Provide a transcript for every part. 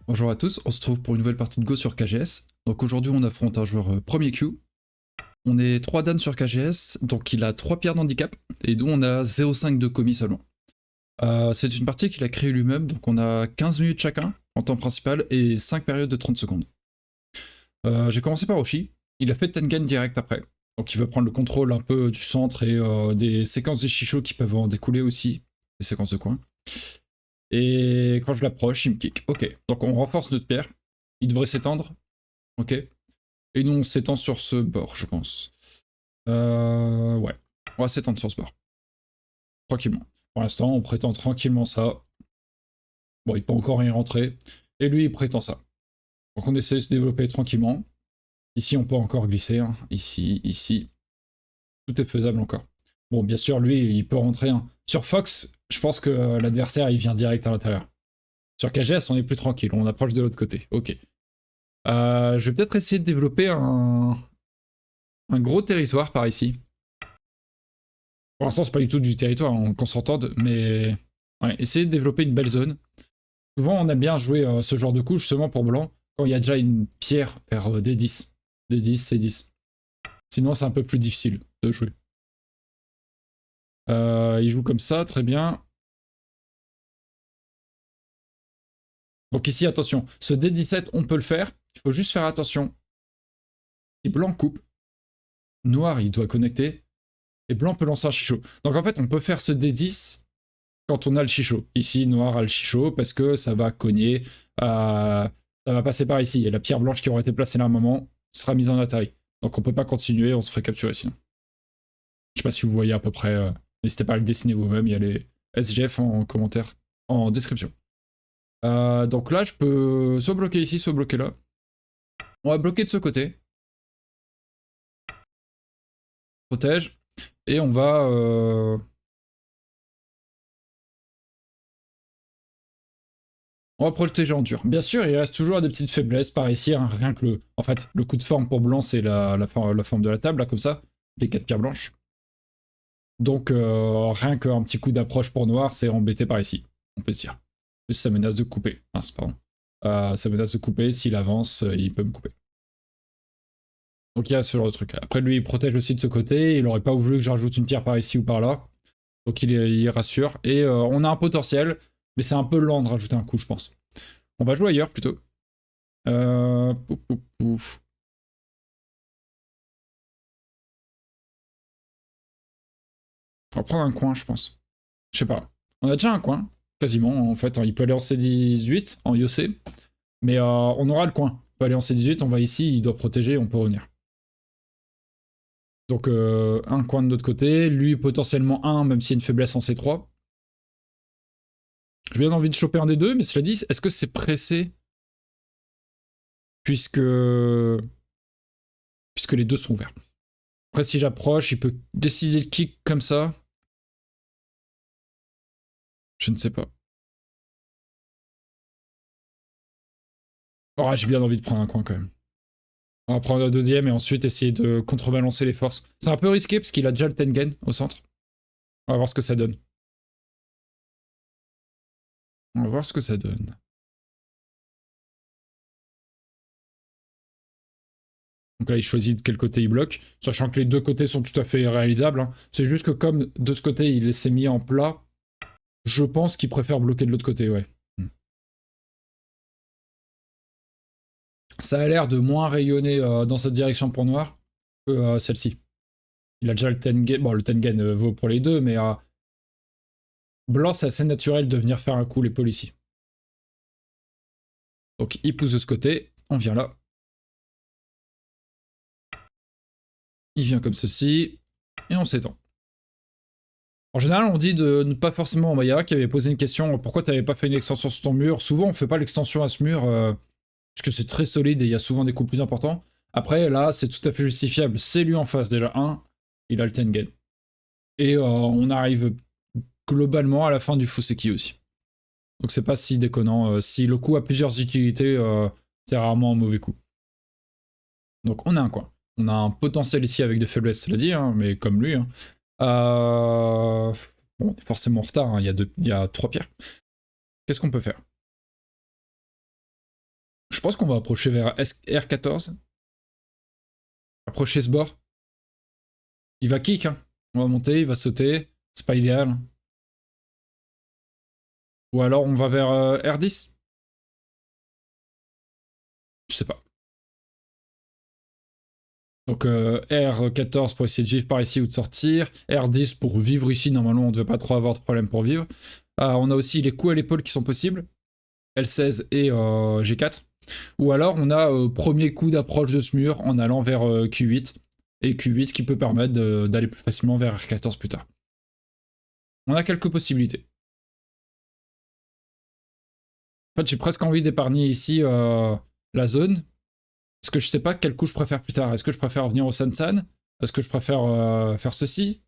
Bonjour à tous, on se trouve pour une nouvelle partie de Go sur KGS. Donc aujourd'hui on affronte un joueur premier Q. On est 3 Dan sur KGS, donc il a 3 pierres d'handicap, et nous on a 0,5 de commis seulement. C'est une partie qu'il a créée lui-même, donc on a 15 minutes chacun en temps principal et 5 périodes de 30 secondes. J'ai commencé par Oshi, il a fait Tengen direct après. Donc il veut prendre le contrôle un peu du centre et des séquences de Shisho qui peuvent en découler aussi, des séquences de coin. Et quand je l'approche, il me kick. Ok, donc on renforce notre pierre. Il devrait s'étendre. Ok. Et nous, on s'étend sur ce bord, je pense. Ouais. On va s'étendre sur ce bord. Tranquillement. Pour l'instant, on prétend tranquillement ça. Bon, il peut encore rien rentrer. Et lui, il prétend ça. Donc on essaie de se développer tranquillement. Ici, on peut encore glisser. Hein. Ici, ici. Tout est faisable encore. Bon, bien sûr, lui, il peut rentrer. Hein. Sur Fox, je pense que l'adversaire, il vient direct à l'intérieur. Sur KGS, on est plus tranquille. On approche de l'autre côté. Ok. Je vais peut-être essayer de développer un gros territoire par ici. Pour l'instant, c'est pas du tout du territoire, qu'on s'entende, mais ouais, essayer de développer une belle zone. Souvent, on aime bien jouer ce genre de coup justement pour blanc quand il y a déjà une pierre vers D10. D10, C10. Sinon, c'est un peu plus difficile de jouer. Il joue comme ça, très bien. Donc ici, attention, ce D17, on peut le faire. Il faut juste faire attention. Si blanc coupe, noir, il doit connecter. Et blanc peut lancer un chicho. Donc en fait, on peut faire ce D10 quand on a le chicho. Ici, noir a le chicho parce que ça va cogner. Ça va passer par ici. Et la pierre blanche qui aurait été placée là à un moment sera mise en atari. Donc on peut pas continuer, on se ferait capturer sinon. Je sais pas si vous voyez à peu près. N'hésitez pas à le dessiner vous-même. Il y a les SGF en commentaire, en description. Donc là, je peux soit bloquer ici, soit bloquer là. On va bloquer de ce côté. Protège. Et on va... On va protéger en dur. Bien sûr, il reste toujours des petites faiblesses par ici, hein, rien que le... En fait, le coup de forme pour blanc, c'est la forme de la table, là, comme ça. Les 4 pierres blanches. Donc, rien qu'un petit coup d'approche pour noir, c'est embêté par ici, on peut se dire. Plus ça menace de couper. Mince, pardon. Ça menace de couper, s'il avance, il peut me couper. Donc il y a ce genre de truc. Après, lui, il protège aussi de ce côté, il aurait pas voulu que je rajoute une pierre par ici ou par là. Donc il rassure. Et on a un potentiel, mais c'est un peu lent de rajouter un coup, je pense. On va jouer ailleurs, plutôt. Pouf, pouf, pouf. On va prendre un coin, je pense. Je sais pas. On a déjà un coin, quasiment, en fait. Il peut aller en C18, en IOC. Mais on aura le coin. Il peut aller en C18, on va ici, il doit protéger, on peut revenir. Donc un coin de l'autre côté. Lui, potentiellement un, même s'il y a une faiblesse en C3. J'ai bien envie de choper un des deux, mais cela dit, est-ce que c'est pressé puisque les deux sont ouverts. Après, si j'approche, il peut décider de kick comme ça. Je ne sais pas. Oh, j'ai bien envie de prendre un coin quand même. On va prendre le deuxième et ensuite essayer de contrebalancer les forces. C'est un peu risqué parce qu'il a déjà le Tengen au centre. On va voir ce que ça donne. On va voir ce que ça donne. Donc là, il choisit de quel côté il bloque, sachant que les deux côtés sont tout à fait réalisables. Hein. C'est juste que comme de ce côté, il s'est mis en plat, je pense qu'il préfère bloquer de l'autre côté, ouais. Ça a l'air de moins rayonner dans cette direction pour noir que celle-ci. Il a déjà le Tengen. Bon, le Tengen vaut pour les deux, mais blanc, c'est assez naturel de venir faire un coup l'épaule ici. Donc il pousse de ce côté, on vient là. Il vient comme ceci, et on s'étend. En général, on dit de ne pas forcément... Il y a qui avait posé une question, pourquoi tu n'avais pas fait une extension sur ton mur? Souvent, on ne fait pas l'extension à ce mur, parce que c'est très solide et il y a souvent des coups plus importants. Après, là, c'est tout à fait justifiable. C'est lui en face, déjà. Il a le Tengen. Et on arrive globalement à la fin du Fuseki aussi. Donc c'est pas si déconnant. Si le coup a plusieurs utilités, c'est rarement un mauvais coup. Donc on a un coin. On a un potentiel ici avec des faiblesses, cela dit, hein, mais comme lui. Hein. Bon, on est forcément en retard, hein. Il y a 3 pierres. Qu'est-ce qu'on peut faire? Je pense qu'on va approcher vers R14. Approcher ce bord. Il va kick, hein. On va monter, il va sauter. C'est pas idéal. Ou alors on va vers R10. Je sais pas. Donc R14 pour essayer de vivre par ici ou de sortir. R10 pour vivre ici. Normalement, on ne devait pas trop avoir de problème pour vivre. On a aussi les coups à l'épaule qui sont possibles. L16 et G4. Ou alors on a premier coup d'approche de ce mur en allant vers Q8. Et Q8 qui peut permettre d'aller plus facilement vers R14 plus tard. On a quelques possibilités. En fait, j'ai presque envie d'épargner ici la zone. Parce que je sais pas quel coup je préfère plus tard. Est-ce que je préfère revenir au Sansan? Est-ce que je préfère faire ceci?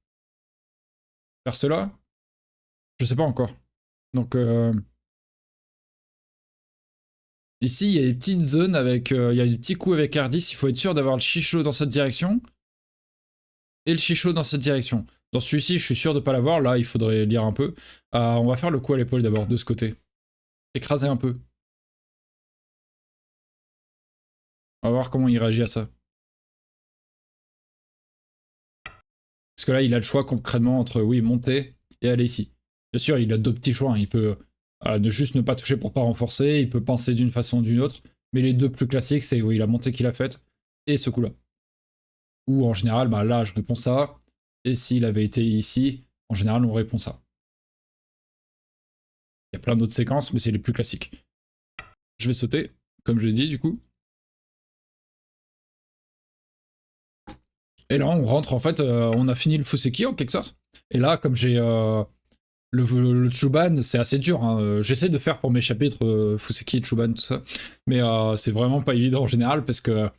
Faire cela? Je sais pas encore. Donc ici, il y a des petites zones avec... il y a des petits coups avec R10. Il faut être sûr d'avoir le chichot dans cette direction. Et le chichot dans cette direction. Dans celui-ci, je suis sûr de pas l'avoir. Là, il faudrait lire un peu. On va faire le coup à l'épaule d'abord, de ce côté. Écraser un peu. On va voir comment il réagit à ça. Parce que là, il a le choix concrètement entre, oui, monter et aller ici. Bien sûr, il a deux petits choix. Hein. Il peut ne juste ne pas toucher pour pas renforcer. Il peut penser d'une façon ou d'une autre. Mais les deux plus classiques, c'est, oui, la montée qu'il a faite et ce coup-là. Ou en général, bah, là, je réponds ça. Et s'il avait été ici, en général, on répond ça. Il y a plein d'autres séquences, mais c'est les plus classiques. Je vais sauter, comme je l'ai dit, du coup. Et là, on rentre, en fait, on a fini le Fuseki, en quelque sorte. Et là, comme j'ai... le Chuban, c'est assez dur. Hein. J'essaie de faire pour mes chapitres Fuseki, Chuban, tout ça. Mais c'est vraiment pas évident en général, parce que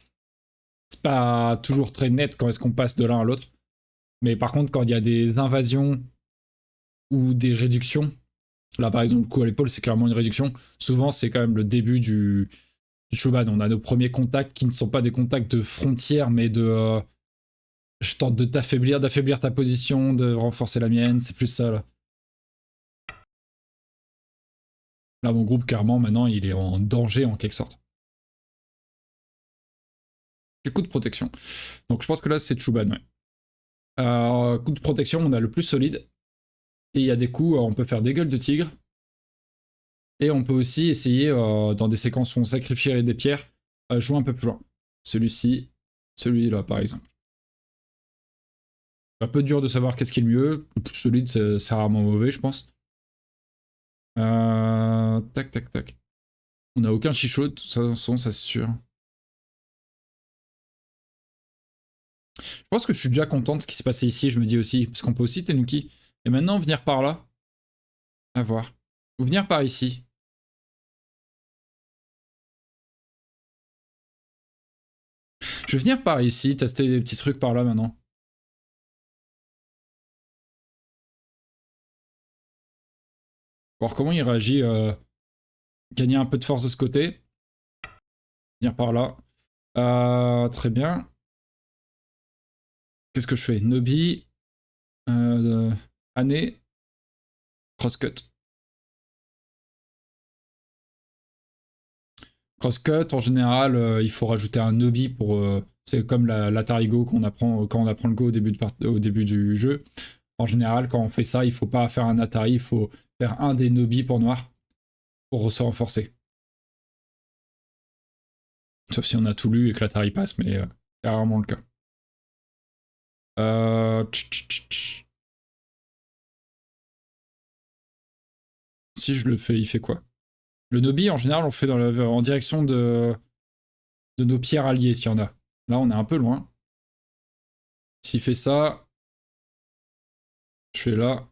c'est pas toujours très net quand est-ce qu'on passe de l'un à l'autre. Mais par contre, quand il y a des invasions ou des réductions, là par exemple, le coup à l'épaule, c'est clairement une réduction. Souvent, c'est quand même le début du Chuban. On a nos premiers contacts qui ne sont pas des contacts de frontière, mais de je tente de t'affaiblir, d'affaiblir ta position, de renforcer la mienne. C'est plus ça là. Là, mon groupe, clairement, maintenant, il est en danger en quelque sorte. Quel coup de protection. Donc, je pense que là, c'est Chuban, ouais. Coup de protection, on a le plus solide. Et il y a des coups, on peut faire des gueules de tigre. Et on peut aussi essayer, dans des séquences où on sacrifierait des pierres, jouer un peu plus loin. Celui-ci, celui-là, par exemple. Un peu dur de savoir qu'est-ce qui est le mieux. Le plus solide, c'est rarement mauvais, je pense. Tac, tac, tac. On n'a aucun chichot, de toute façon, ça c'est sûr. Je pense que je suis bien content de ce qui s'est passé ici, je me dis aussi. Parce qu'on peut aussi Tenuki. Et maintenant, venir par là. À voir. Ou venir par ici. Je vais venir par ici, tester des petits trucs par là maintenant. Voir comment il réagit. Gagner un peu de force de ce côté. Venir par là. Très bien. Qu'est-ce que je fais? Nobi. Année. Crosscut. Crosscut, en général, il faut rajouter un Nobi pour. C'est comme la Tarigo qu'on apprend quand on apprend le Go au début du jeu. En général, quand on fait ça, il faut pas faire un Atari, il faut faire un des Nobi pour noir pour se renforcer. Sauf si on a tout lu et que l'Atari passe, mais c'est rarement le cas. Si je le fais, il fait quoi? Le Nobi, en général, on le fait en direction de nos pierres alliées, s'il y en a. Là, on est un peu loin. S'il fait ça, je fais là.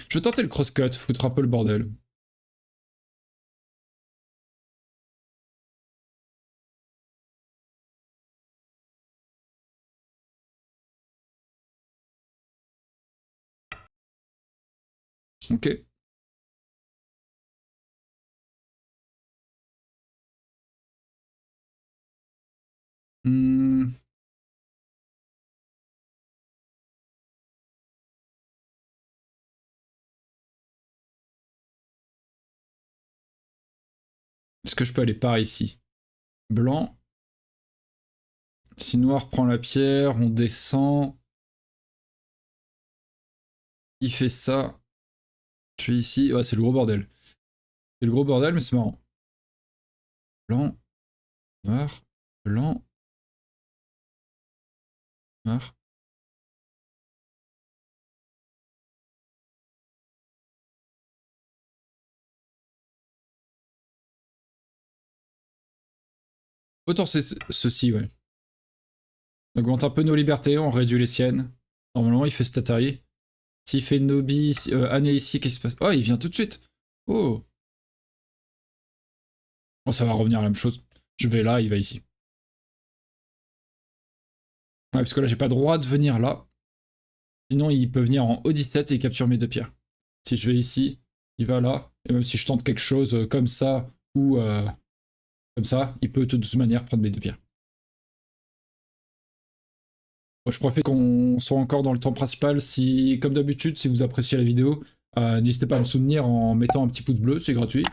Je vais tenter le crosscut, foutre un peu le bordel. Ok. Hmm. Est-ce que je peux aller par ici? Blanc. Si noir prend la pierre, on descend. Il fait ça. Je fais ici. Ouais, c'est le gros bordel. C'est le gros bordel, mais c'est marrant. Blanc, noir, blanc, noir. Autant c'est ceci, ouais. On augmente un peu nos libertés, on réduit les siennes. Normalement, il fait Statari. S'il fait Nobi, Année ici, qu'est-ce qui se passe? Oh, il vient tout de suite. Oh. Bon, ça va revenir à la même chose. Je vais là, il va ici. Ouais, parce que là, j'ai pas le droit de venir là. Sinon, il peut venir en O17 et il capture mes deux pierres. Si je vais ici, il va là. Et même si je tente quelque chose comme ça ou comme ça, il peut de toute manière prendre mes deux pierres. Bon, je profite qu'on soit encore dans le temps principal. Si, comme d'habitude, si vous appréciez la vidéo, n'hésitez pas à me soutenir en mettant un petit pouce bleu, c'est gratuit.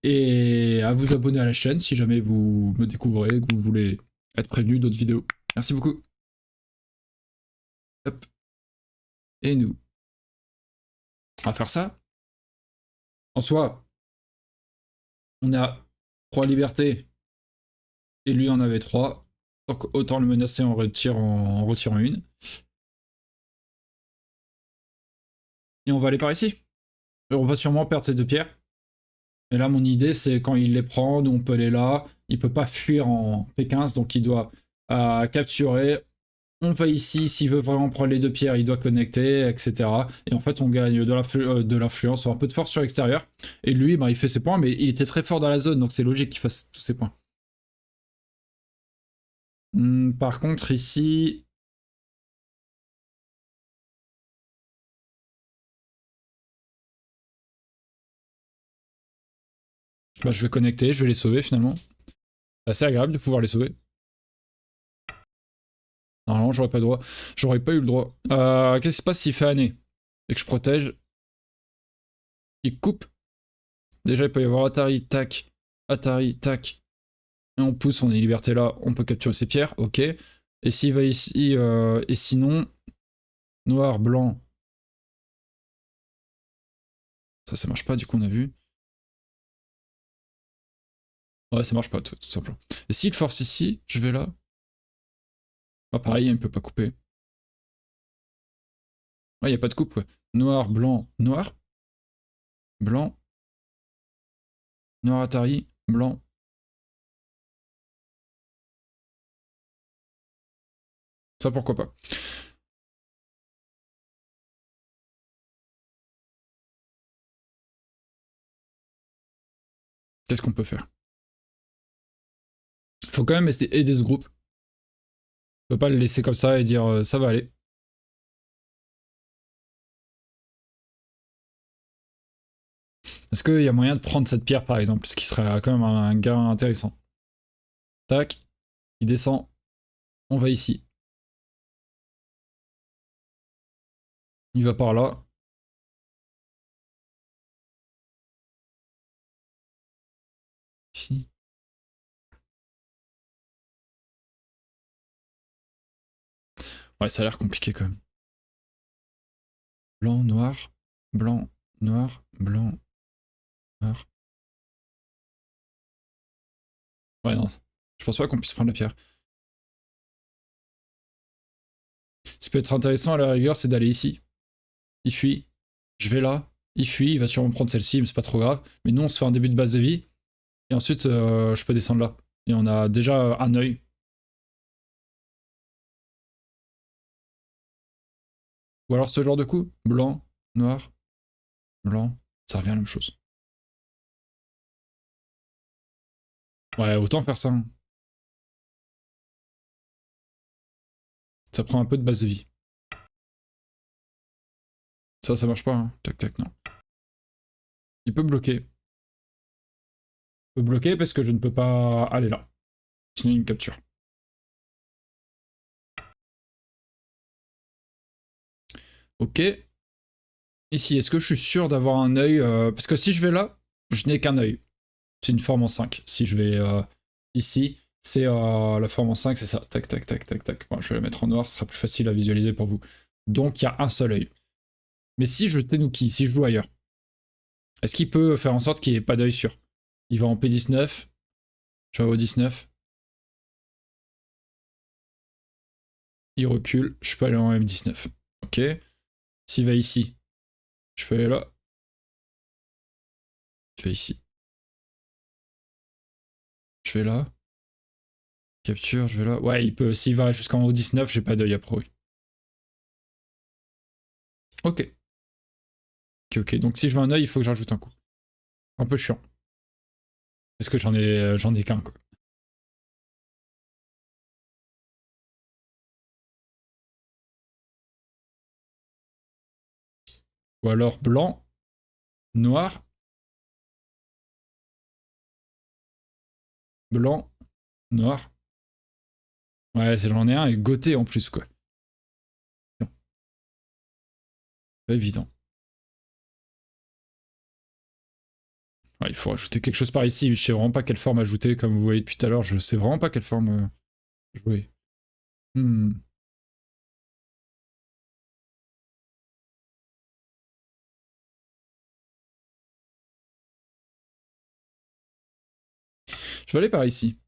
Et à vous abonner à la chaîne si jamais vous me découvrez, que vous voulez être prévenu d'autres vidéos. Merci beaucoup. Hop. Et nous. On va faire ça. En soi, on a 3 libertés. Et lui en avait 3. Donc autant le menacer en retirant une. Et on va aller par ici. Et on va sûrement perdre ces deux pierres. Et là, mon idée, c'est quand il les prend, nous on peut aller là. Il peut pas fuir en P15, donc il doit capturer. On va ici, s'il veut vraiment prendre les deux pierres, il doit connecter, etc. Et en fait, on gagne de l'influence, un peu de force sur l'extérieur. Et lui, bah, il fait ses points, mais il était très fort dans la zone, donc c'est logique qu'il fasse tous ses points. Par contre, ici... Bah, je vais connecter, je vais les sauver finalement. C'est assez agréable de pouvoir les sauver. Normalement, j'aurais pas le droit. J'aurais pas eu le droit. Qu'est-ce qui se passe s'il fait année et que je protège? Il coupe. Déjà, il peut y avoir Atari, tac. Atari, tac. Et on pousse, on est liberté là. On peut capturer ses pierres, ok. Et s'il va ici, et sinon, noir, blanc. Ça marche pas, du coup, on a vu. Ouais, ça marche pas, tout simplement. Et s'il force ici, je vais là. Ah, pareil, il ne peut pas couper. Ouais, il n'y a pas de coupe, ouais. Noir, blanc, noir. Blanc. Noir Atari, blanc. Ça, pourquoi pas. Qu'est-ce qu'on peut faire? Faut quand même aider ce groupe. On peut pas le laisser comme ça et dire ça va aller. Est-ce qu'il y a moyen de prendre cette pierre par exemple, ce qui serait quand même un gain intéressant? Tac, il descend, on va ici. Il va par là. Ici. Ouais, ça a l'air compliqué quand même. Blanc, noir, blanc, noir, blanc, noir. Ouais, non. Je pense pas qu'on puisse prendre la pierre. Ce qui peut être intéressant à la rigueur, c'est d'aller ici. Il fuit. Je vais là. Il fuit. Il va sûrement prendre celle-ci, mais c'est pas trop grave. Mais nous, on se fait un début de base de vie. Et ensuite, je peux descendre là. Et on a déjà un œil. Ou alors ce genre de coup. Blanc, noir, blanc. Ça revient à la même chose. Ouais, autant faire ça. Hein. Ça prend un peu de base de vie. Ça marche pas. Hein. Tac, tac, non. Il peut bloquer. Il peut bloquer parce que je ne peux pas aller là. Sinon, il me capture. Ok. Ici, est-ce que je suis sûr d'avoir un œil parce que si je vais là, je n'ai qu'un œil. C'est une forme en 5. Si je vais ici, c'est la forme en 5, c'est ça. Tac, tac, tac, tac, tac. Bon, je vais la mettre en noir, ce sera plus facile à visualiser pour vous. Donc, il y a un seul œil. Mais si je Tenuki, si je joue ailleurs, est-ce qu'il peut faire en sorte qu'il n'y ait pas d'œil sûr? Il va en P19, je vais au 19. Il recule, je peux aller en M19. Ok. S'il va ici, je peux aller là. Je vais ici. Je vais là. Capture, je vais là. Ouais, il peut. S'il va jusqu'en haut 19, j'ai pas d'œil à pro. Ok. Ok. Donc si je veux un œil, il faut que j'ajoute un coup. Un peu chiant. Parce que j'en ai qu'un, quoi. Ou alors blanc, noir, blanc, noir. Ouais, j'en ai un et goté en plus, quoi. Pas évident. Ouais, il faut ajouter quelque chose par ici. Je sais vraiment pas quelle forme ajouter. Comme vous voyez depuis tout à l'heure, je sais vraiment pas quelle forme jouer. Hmm. Je vais aller par ici.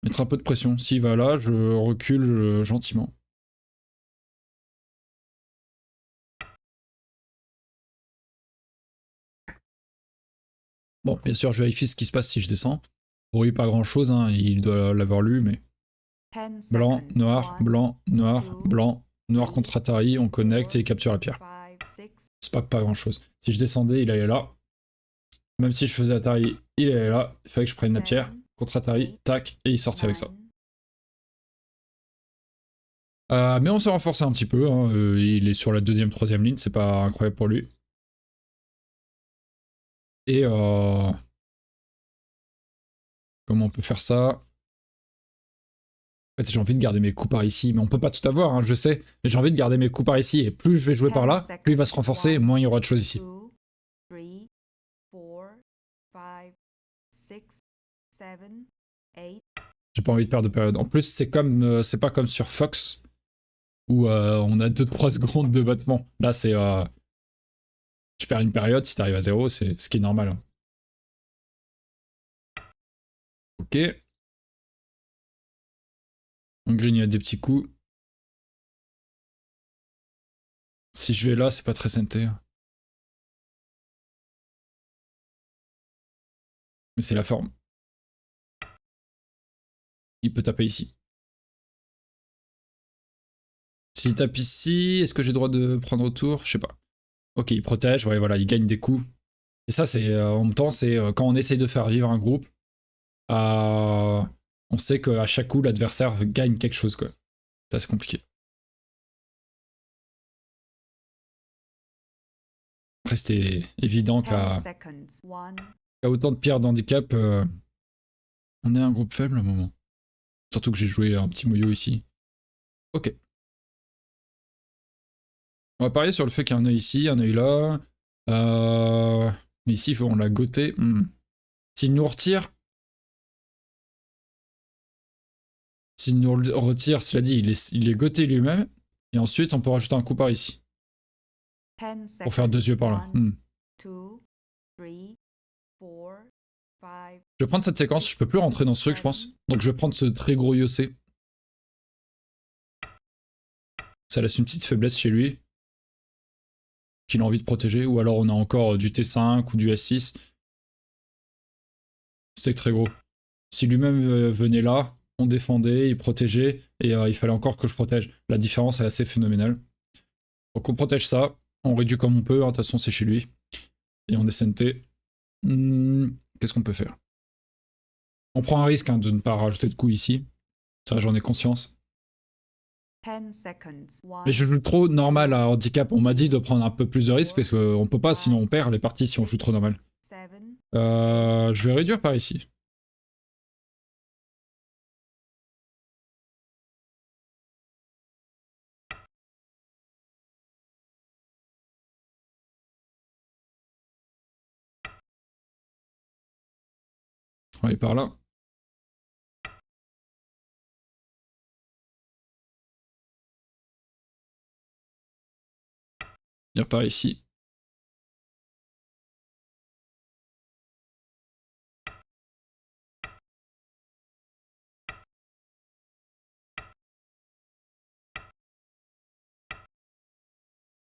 Mettre un peu de pression. S'il va là, je recule gentiment. Bon, bien sûr, je vérifie ce qui se passe si je descends. Oui, pas grand chose, hein, il doit l'avoir lu, mais. Blanc, noir, blanc, noir, blanc, noir contre Atari, on connecte et il capture la pierre. C'est pas grand chose. Si je descendais, il allait là. Même si je faisais Atari, il allait là. Il fallait que je prenne la pierre. Contre Atari, tac, et il sortait avec ça. Mais on s'est renforcé un petit peu, hein. Il est sur la deuxième, troisième ligne, c'est pas incroyable pour lui. Et comment on peut faire ça? En fait, j'ai envie de garder mes coups par ici, mais on peut pas tout avoir, hein, je sais. Mais j'ai envie de garder mes coups par ici, et plus je vais jouer par là, plus il va se renforcer, moins il y aura de choses ici. J'ai pas envie de perdre de période. En plus, c'est comme, c'est pas comme sur Fox, où on a 2-3 secondes de battement. Là, c'est... tu perds une période, si t'arrives à 0, c'est ce qui est normal. Hein. Ok. On grignote des petits coups. Si je vais là, c'est pas très santé. Mais c'est la forme. Il peut taper ici. S'il tape ici, est-ce que j'ai le droit de prendre autour? Je sais pas. Ok, il protège, ouais, voilà, il gagne des coups. Et ça, c'est en même temps, c'est quand on essaye de faire vivre un groupe, on sait qu'à chaque coup, l'adversaire gagne quelque chose, quoi. C'est assez compliqué. Après, c'était évident qu'à autant de pierres d'handicap, on est un groupe faible à un moment. Surtout que j'ai joué un petit moyo ici. Ok. On va parier sur le fait qu'il y a un œil ici, un œil là. Mais ici, on l'a goté. S'il nous retire, s'il nous retire, cela dit, il est goté lui-même. Et ensuite, on peut rajouter un coup par ici. Pour faire 2 yeux par là. Je vais prendre cette séquence, je peux plus rentrer dans ce truc, je pense. Donc je vais prendre ce très gros Yossé. Ça laisse une petite faiblesse chez lui. Qu'il a envie de protéger. Ou alors on a encore du T5 ou du S6. C'est très gros. Si lui-même venait là, on défendait, il protégeait. Et il fallait encore que je protège. La différence est assez phénoménale. Donc on protège ça. On réduit comme on peut. De toute façon, c'est chez lui. Et on est SNT. Qu'est-ce qu'on peut faire? On prend un risque de ne pas rajouter de coups ici. Ça, j'en ai conscience. Mais je joue trop normal à handicap. On m'a dit de prendre un peu plus de risques parce qu'on peut pas, sinon on perd les parties si on joue trop normal. Je vais réduire par ici. On va aller par là. Viens par ici.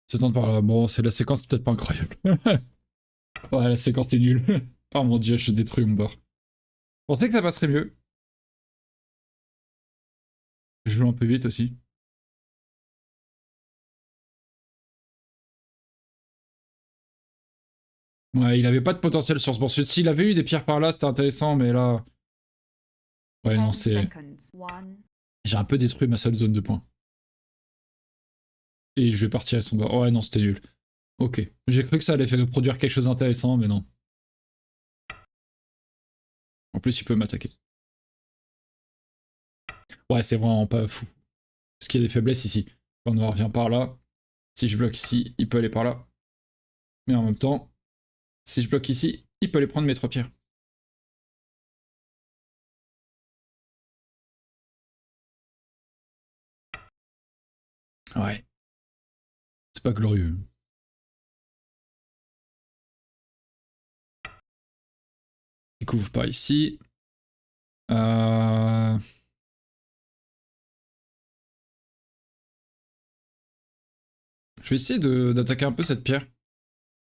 S'étendre par là. Bon, c'est la séquence peut-être pas incroyable. Ouais, la séquence est nulle. Oh mon dieu, je détruis mon bord. Je pensais que ça passerait mieux. Je joue un peu vite aussi. Ouais, il avait pas de potentiel sur ce bord sud. S'il avait eu des pierres par là, c'était intéressant, mais là... Ouais, non, c'est... J'ai un peu détruit ma seule zone de points. Et je vais partir à son bord. Ouais, non, c'était nul. Ok. J'ai cru que ça allait faire produire quelque chose d'intéressant, mais non. En plus, il peut m'attaquer. Ouais, c'est vraiment pas fou. Parce qu'il y a des faiblesses ici. Quand noir vient par là, si je bloque ici, il peut aller par là. Mais en même temps, si je bloque ici, il peut aller prendre mes 3 pierres. Ouais. C'est pas glorieux. Il couvre par ici. Euh... Je vais essayer d'attaquer un peu cette pierre.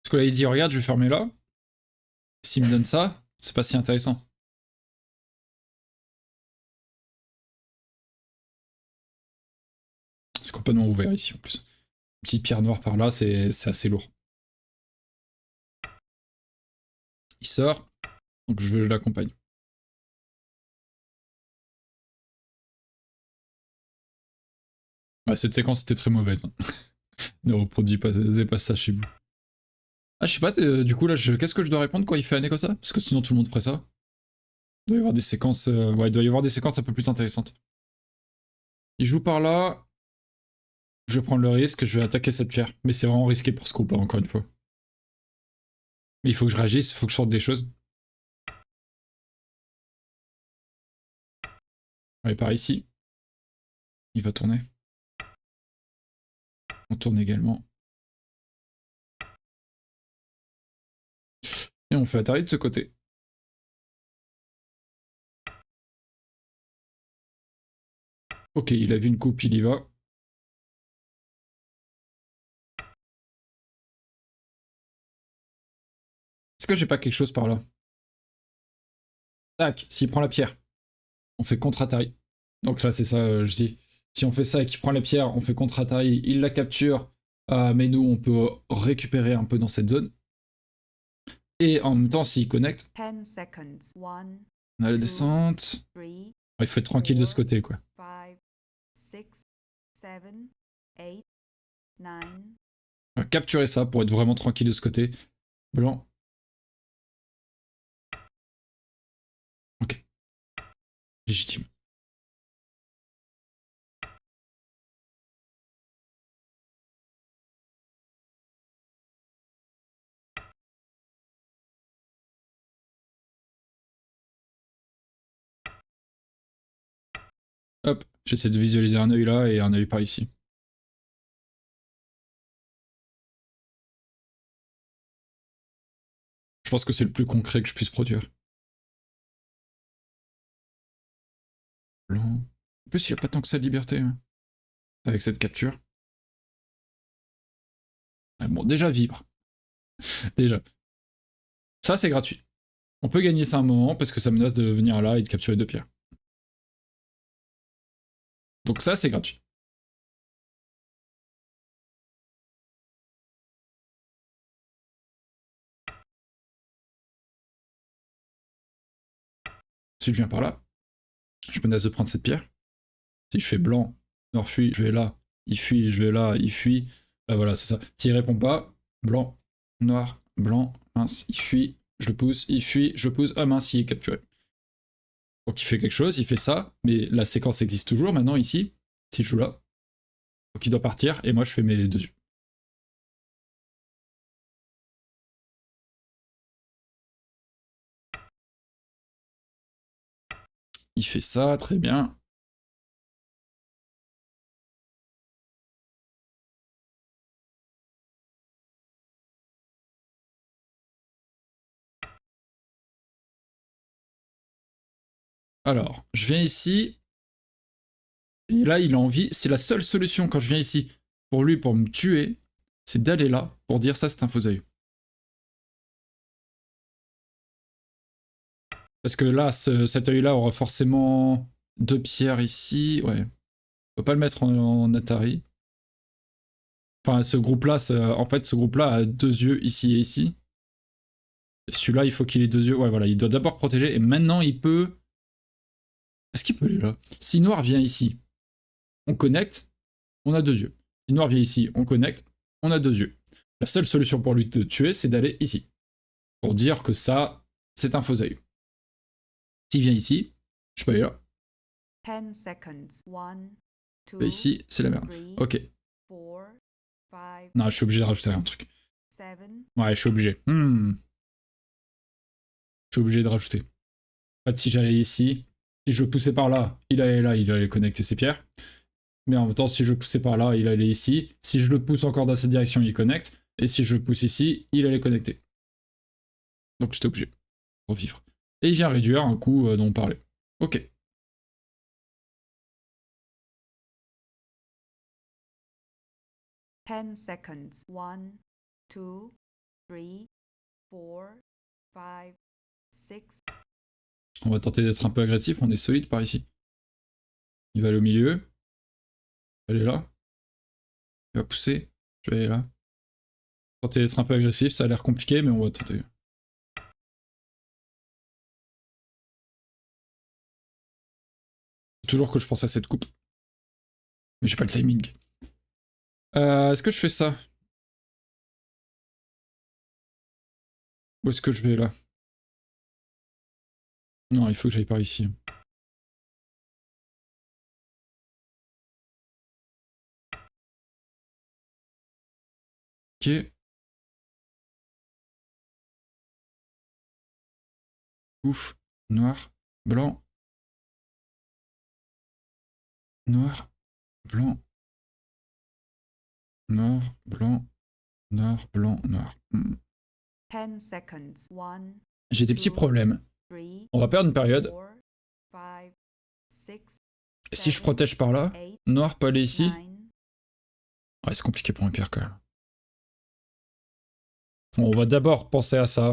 Parce que là, il dit, regarde, je vais fermer là. S'il me donne ça, c'est pas si intéressant. C'est complètement ouvert ici, en plus. Une petite pierre noire par là, c'est assez lourd. Il sort, donc je l'accompagne. Ouais, cette séquence était très mauvaise. Hein. Ne reproduisez pas ça chez vous. Ah, je sais pas, du coup, là, qu'est-ce que je dois répondre quand il fait un nez comme ça? Parce que sinon, tout le monde ferait ça. Il doit y avoir des séquences... Ouais, il doit y avoir des séquences un peu plus intéressantes. Il joue par là. Je vais prendre le risque, je vais attaquer cette pierre. Mais c'est vraiment risqué pour ce coup, encore une fois. Mais il faut que je réagisse, il faut que je sorte des choses. Allez, par ici. Il va tourner. On tourne également. Et on fait Atari de ce côté. Ok, il a vu une coupe, il y va. Est-ce que j'ai pas quelque chose par là? Tac, s'il prend la pierre, on fait contre-Atari. Donc là, c'est ça, je dis. Si on fait ça et qu'il prend la pierre, on fait contre-Atari, il la capture, mais nous, on peut récupérer un peu dans cette zone. Et en même temps, s'il connecte, on a la descente. Ouais, il faut être tranquille de ce côté, quoi. On va capturer ça pour être vraiment tranquille de ce côté. Blanc. Ok. Légitime. Hop, j'essaie de visualiser un œil là et un œil par ici. Je pense que c'est le plus concret que je puisse produire. Blanc. En plus, il n'y a pas tant que ça de liberté hein, avec cette capture. Ah, bon, déjà vivre. Déjà. Ça, c'est gratuit. On peut gagner ça un moment parce que ça menace de venir là et de capturer 2 pierres. Donc ça, c'est gratuit. Si je viens par là, je menace de prendre cette pierre. Si je fais blanc, noir fuit, je vais là, il fuit, je vais là, il fuit. Là, voilà, c'est ça. S'il répond pas, blanc, noir, blanc, mince, il fuit, je le pousse, il fuit, je pousse, ah mince, il est capturé. Donc il fait quelque chose, il fait ça, mais la séquence existe toujours maintenant ici, si je joue là. Donc il doit partir, et moi je fais mes 2 yeux. Il fait ça, très bien. Alors, je viens ici. Et là, il a envie. C'est la seule solution quand je viens ici pour lui, pour me tuer, c'est d'aller là pour dire ça, c'est un faux œil. Parce que là, cet œil-là aura forcément 2 pierres ici. Ouais. On peut pas le mettre en Atari. Enfin, ce groupe-là, en fait, ce groupe-là a 2 yeux ici et ici. Celui-là, il faut qu'il ait 2 yeux. Ouais, voilà, il doit d'abord protéger. Et maintenant, il peut... Est-ce qu'il peut aller là? Si noir vient ici, on connecte, on a 2 yeux. Si noir vient ici, on connecte, on a 2 yeux. La seule solution pour lui de tuer, c'est d'aller ici. Pour dire que ça, c'est un faux œil. S'il vient ici, je peux aller là. 10 seconds. 1, 2, Et ici, c'est la merde. 3, Ok. 4, 5, Non, je suis obligé de rajouter un truc. 7. Ouais, je suis obligé. Je suis obligé de rajouter. En fait, si j'allais ici, si je poussais par là, il allait connecter ses pierres. Mais en même temps, si je poussais par là, il allait ici. Si je le pousse encore dans cette direction, il connecte. Et si je pousse ici, il allait connecter. Donc j'étais obligé de revivre. Et il vient réduire un coup dont on parlait. Ok. 10 seconds. 1, 2, 3, 4, 5, 6. On va tenter d'être un peu agressif, on est solide par ici. Il va aller au milieu. Il va aller là. Il va pousser. Je vais aller là. Tenter d'être un peu agressif, ça a l'air compliqué, mais on va tenter. Toujours que je pense à cette coupe. Mais j'ai pas le timing. Est-ce que je fais ça? Où est-ce que je vais là? Non, il faut que j'aille par ici. Ok. Ouf. Noir. Blanc. Noir. Blanc. Noir. Blanc. Noir. Blanc. Noir. 10 seconds. 1, J'ai des petits 2, problèmes. 3, On va perdre une période. 4, 5, 6, Si je 7, protège par là, 8, noir peut aller ici. 9. Ouais, c'est compliqué pour un pierre quand même. Bon, on va d'abord penser à ça.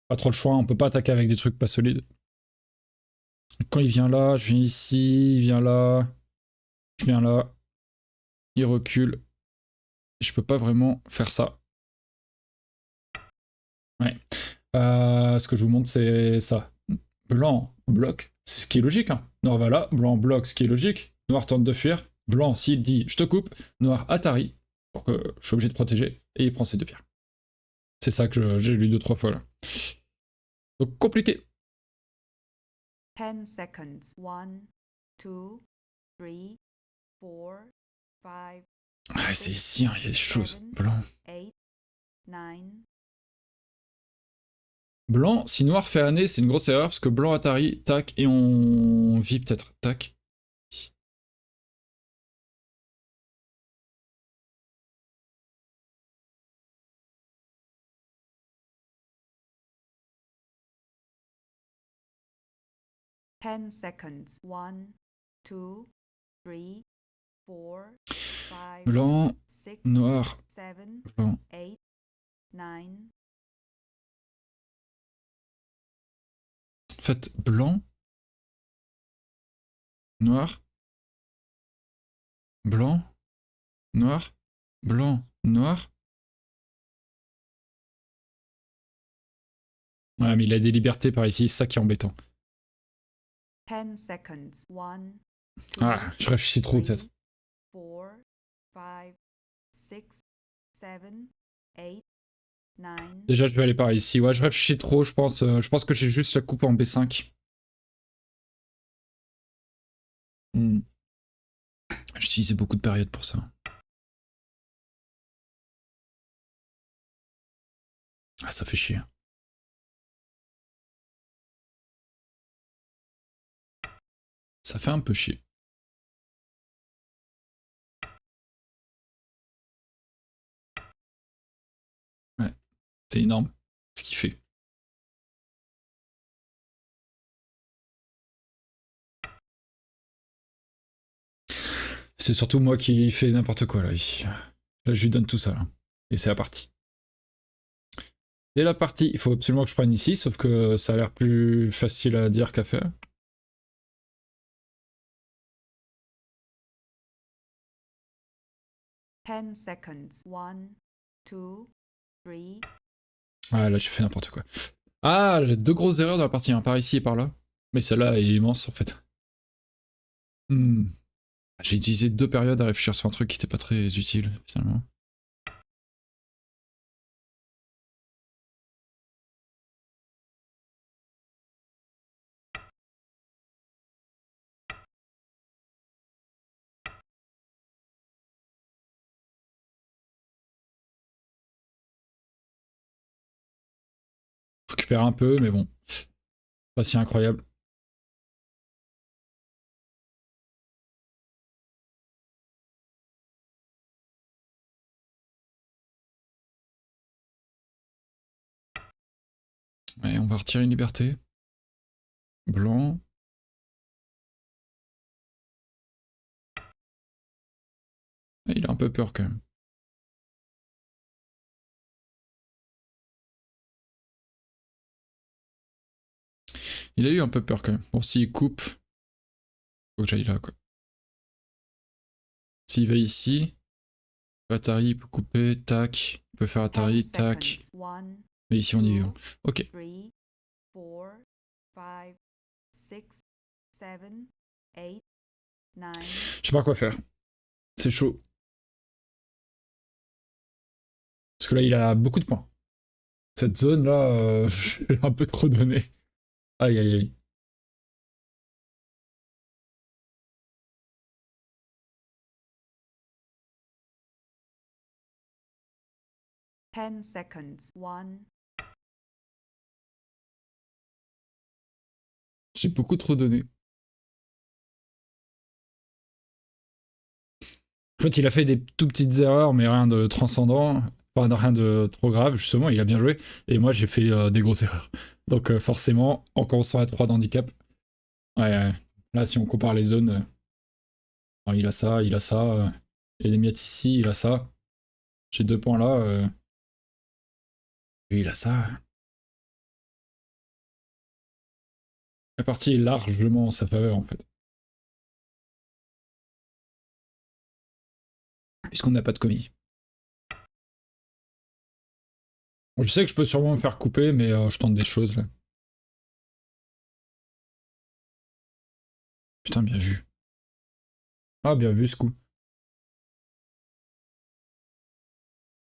Pas trop le choix, on peut pas attaquer avec des trucs pas solides. Quand il vient là, je viens ici, il vient là, je viens là, il recule. Je peux pas vraiment faire ça. Ouais. Ce que je vous montre, c'est ça. Blanc bloque, c'est ce qui est logique. Hein. Noir va là, blanc bloque, ce qui est logique. Noir tente de fuir. Blanc, s'il dit je te coupe. Noir Atari, pour que je suis obligé de protéger. Et il prend ses 2 pierres. C'est ça que j'ai lu 2-3 fois là. Donc compliqué. 10 seconds. 1, 2, 3, 4, 5, Ah, c'est ici, hein, il y a des choses. Blanc. 8, 9. Blanc, si noir fait année, c'est une grosse erreur parce que blanc Atari, tac, et on vit peut-être. Tac. Ici. Ten seconds. 1, 2, 3, 4, 5, Blanc, 6, noir, 7, blanc. 8, 9. En fait, blanc, noir, blanc, noir, blanc, noir. Ouais, mais il a des libertés par ici, c'est ça qui est embêtant. 10 seconds. 1, 2, Ah, je réfléchis trop peut-être. 4, 5, 6, 7, 8, 9. Déjà, je vais aller par ici. Ouais, je réfléchis trop, je pense. Je pense que j'ai juste la coupe en B5. J'ai utilisé beaucoup de périodes pour ça. Ah, ça fait chier. Ça fait un peu chier. Ouais, c'est énorme ce qu'il fait. C'est surtout moi qui fais n'importe quoi là ici. Là je lui donne tout ça là. Et c'est la partie. C'est la partie. Il faut absolument que je prenne ici, sauf que ça a l'air plus facile à dire qu'à faire. Ten seconds. 1, 2, 3. Ah là j'ai fait n'importe quoi. Ah, deux grosses erreurs dans la partie, hein, par ici et par là. Mais celle-là est immense en fait. J'ai utilisé 2 périodes à réfléchir sur un truc qui n'était pas très utile finalement. Récupère un peu, mais bon, pas si incroyable. Ouais, on va retirer une liberté. Blanc. Il a un peu peur quand même. Il a eu un peu peur quand même. Bon, s'il coupe, faut que j'aille là quoi. S'il va ici, Atari, il peut couper, tac. Il peut faire Atari, tac. Mais ici on y va. Ok. 3, 4, 5, 6, 7, 8, 9. Je sais pas quoi faire. C'est chaud. Parce que là, il a beaucoup de points. Cette zone là, je l'ai un peu trop donné. Aïe aïe aïe. Ten seconds. 1. J'ai beaucoup trop donné. En fait, il a fait des tout petites erreurs, mais rien de transcendant. Enfin, rien de trop grave, justement, il a bien joué. Et moi, j'ai fait des grosses erreurs. Donc, forcément, en commençant à 3 d'handicap, ouais, là, si on compare les zones, il a ça, il a ça. Il y a des miettes ici, il a ça. J'ai 2 points là. Lui, il a ça. La partie est largement en sa faveur, en fait. Puisqu'on n'a pas de commis. Bon, je sais que je peux sûrement me faire couper, mais je tente des choses, là. Putain, bien vu. Ah, bien vu, ce coup.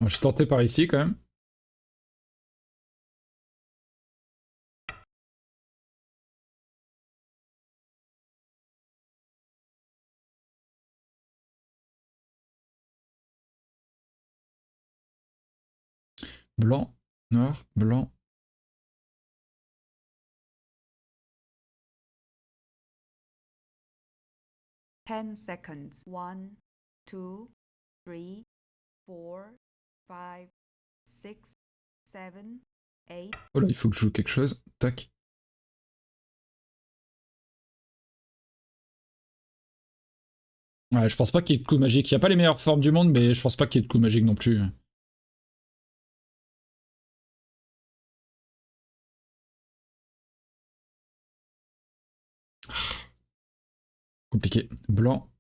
Bon, j'ai tenté par ici, quand même. Blanc, noir, blanc. Ten seconds. 1, 2, 3, 4, 5, 6, 7, 8. Oh là, il faut que je joue quelque chose. Tac. Ouais, je pense pas qu'il y ait de coup magique. Il y a pas les meilleures formes du monde, mais je pense pas qu'il y ait de coup magique non plus. Compliqué. Blanc.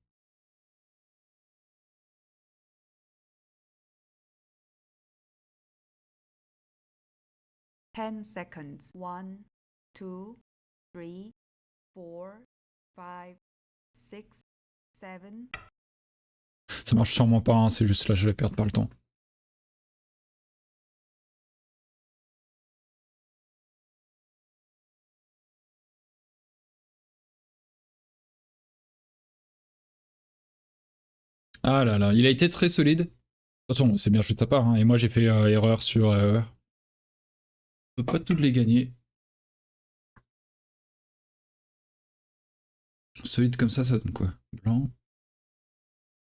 Ten seconds. 1, 2, 3, 4, 5, 6, 7. Ça marche sûrement pas, hein, c'est juste là, je vais perdre par le temps. Ah là là, il a été très solide. De toute façon, c'est bien joué de sa part, hein, et moi j'ai fait erreur sur erreur. On peut pas toutes les gagner. Solide comme ça donne quoi? Blanc,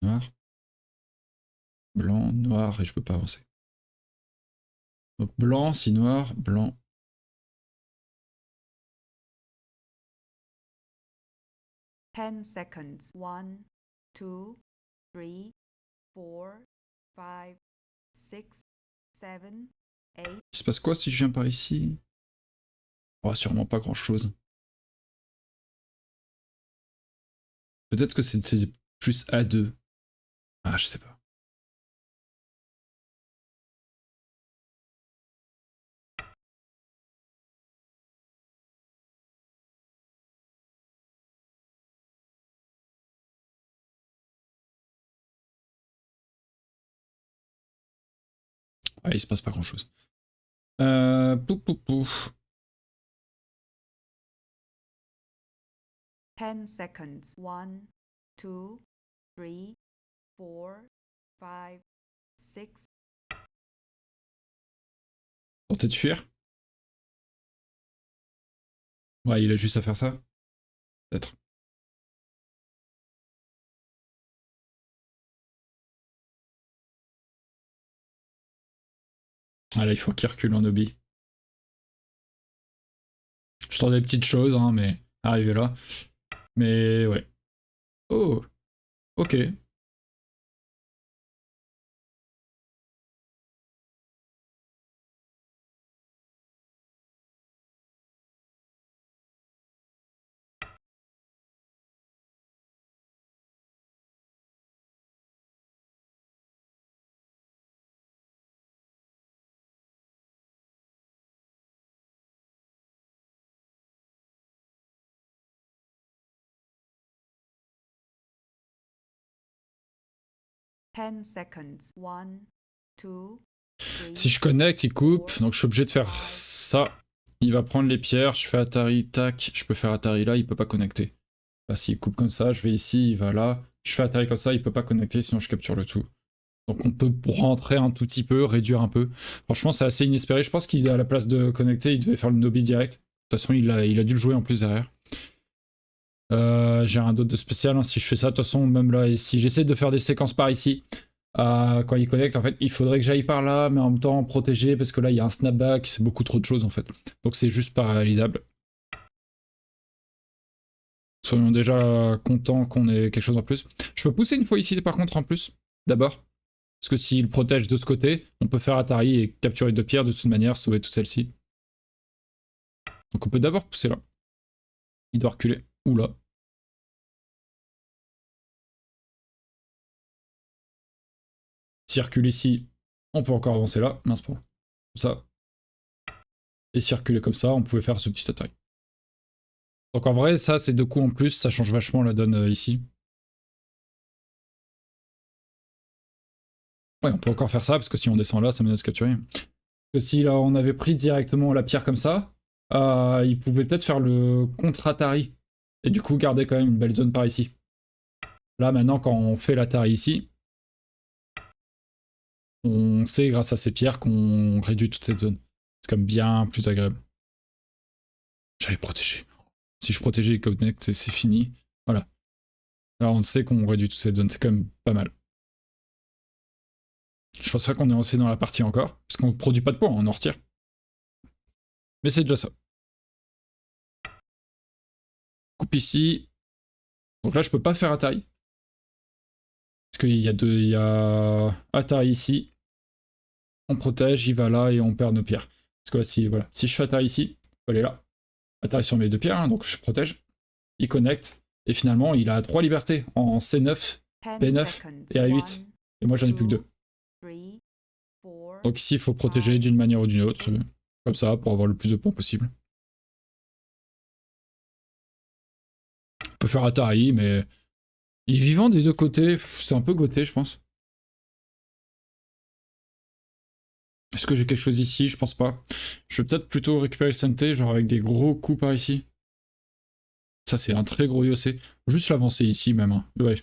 noir, blanc, noir, et je peux pas avancer. Donc blanc, si noir, blanc. Ten seconds. 1, 2, 3, 4, 5, 6, 7, 8. Il se passe quoi si je viens par ici? Oh, sûrement pas grand chose. Peut-être que c'est plus A2. Ah, je sais pas. Ouais, il se passe pas grand chose. Pouf, pouf, pouf. 10 seconds. 1, 2, 3, 4, 5, 6. Tenter de fuir? Ouais, il a juste à faire ça. Peut-être. Ah là, il faut qu'il recule en obby. Je tente des petites choses, hein, mais arrivé là. Mais ouais. Oh, ok. 10 seconds. 1, 2, 3. Si je connecte, il coupe, donc je suis obligé de faire ça. Il va prendre les pierres, je fais Atari, tac, je peux faire Atari là, il peut pas connecter. Là, s'il coupe comme ça, je vais ici, il va là. Je fais Atari comme ça, il peut pas connecter, sinon je capture le tout. Donc on peut rentrer un tout petit peu, réduire un peu. Franchement, c'est assez inespéré. Je pense qu'il est à la place de connecter, il devait faire le Nobi direct. De toute façon, il a dû le jouer en plus derrière. J'ai rien d'autre de spécial, hein, si je fais ça. De toute façon, même là, si j'essaie de faire des séquences par ici, quand il connecte, en fait, il faudrait que j'aille par là, mais en même temps protéger, parce que là, il y a un snapback, c'est beaucoup trop de choses, en fait. Donc c'est juste pas réalisable. Soyons déjà contents qu'on ait quelque chose en plus. Je peux pousser une fois ici, par contre, en plus, d'abord. Parce que s'il protège de ce côté, on peut faire Atari et capturer deux pierres de toute manière, sauver toute celle-ci. Donc on peut d'abord pousser là. Il doit reculer. Ou là. S'il recule ici, on peut encore avancer là. Mince pas. Comme ça. Et s'il reculait comme ça, on pouvait faire ce petit Atari. Donc en vrai, ça, c'est deux coups en plus. Ça change vachement la donne ici. Ouais, on peut encore faire ça, parce que si on descend là, ça menace de capturer. Parce que si là, on avait pris directement la pierre comme ça, il pouvait peut-être faire le contre-Atari. Et du coup, garder quand même une belle zone par ici. Là, maintenant, quand on fait l'Atari ici, on sait, grâce à ces pierres, qu'on réduit toute cette zone. C'est comme bien plus agréable. J'allais protéger. Si je protégeais les connects, c'est fini. Voilà. Alors on sait qu'on réduit toute cette zone, c'est quand même pas mal. Je pense pas qu'on est lancé dans la partie encore, parce qu'on produit pas de points, on en retire. Mais c'est déjà ça. Coupe ici. Donc là, je peux pas faire Atari. Parce qu'il y a il y a Atari ici. On protège, il va là et on perd nos pierres. Parce que là, si je fais Atari ici, il faut aller là. Atari sur mes deux pierres, hein, donc je protège. Il connecte. Et finalement, il a 3 libertés en C9, P9 et A8. Et moi, j'en ai plus que 2. Donc ici, il faut protéger d'une manière ou d'une autre. Comme ça, pour avoir le plus de points possible. On peut faire Atari, mais il est vivant des deux côtés. C'est un peu goté, je pense. Est-ce que j'ai quelque chose ici? Je pense pas. Je vais peut-être plutôt récupérer le santé, genre avec des gros coups par ici. Ça, c'est un très gros yossé. Juste l'avancer ici, même. Hein. Ouais.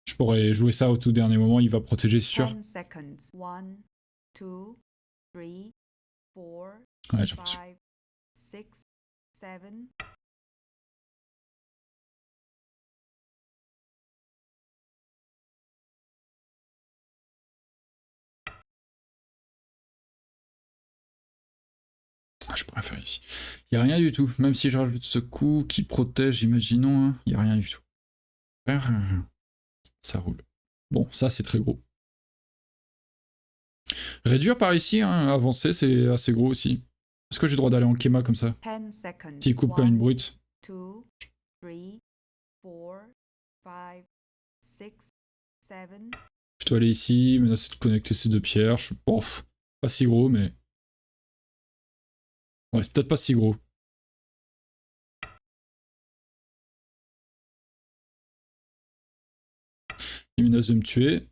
Je pourrais jouer ça au tout dernier moment. Il va protéger, c'est sûr. 10 seconds. 1, 2, 3, 4, Ouais, j'ai l'impression. 5, 6, 7. je peux rien faire ici. Il n'y a rien du tout. Même si je rajoute ce coup qui protège, imaginons, il n'y a rien du tout. Rien. Ça roule. Bon, ça c'est très gros. Réduire par ici, hein, avancer, c'est assez gros aussi. Est-ce que j'ai le droit d'aller en Kema comme ça? 10 seconds. S'il coupe comme une 1, brute. 2, 3, 4, 5, 6, 7. Je dois aller ici, menacer de connecter ces deux pierres. Je suis pas si gros, mais... Ouais, c'est peut-être pas si gros. Il menace de me tuer.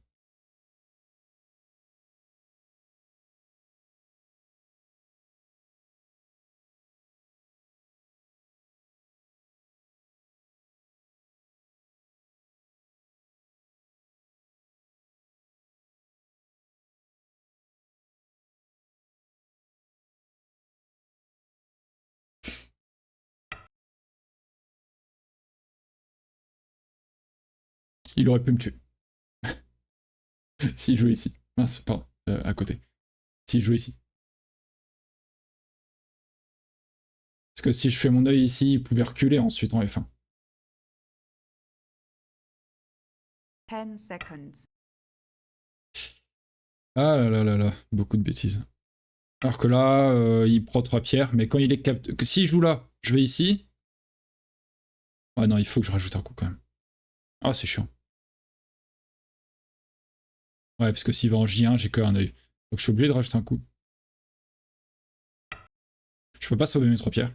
Il aurait pu me tuer. S'il jouait ici. Mince, pardon, à côté. S'il jouait ici. Parce que si je fais mon œil ici, il pouvait reculer ensuite en F1. 10 seconds. Ah là là là là, beaucoup de bêtises. Alors que là, il prend 3 pierres, mais quand il est capté... S'il joue là, je vais ici. Ouais non, il faut que je rajoute un coup quand même. Ah, c'est chiant. Ouais, parce que s'il va en J1, j'ai qu'un œil. Donc je suis obligé de rajouter un coup. Je peux pas sauver mes 3 pierres.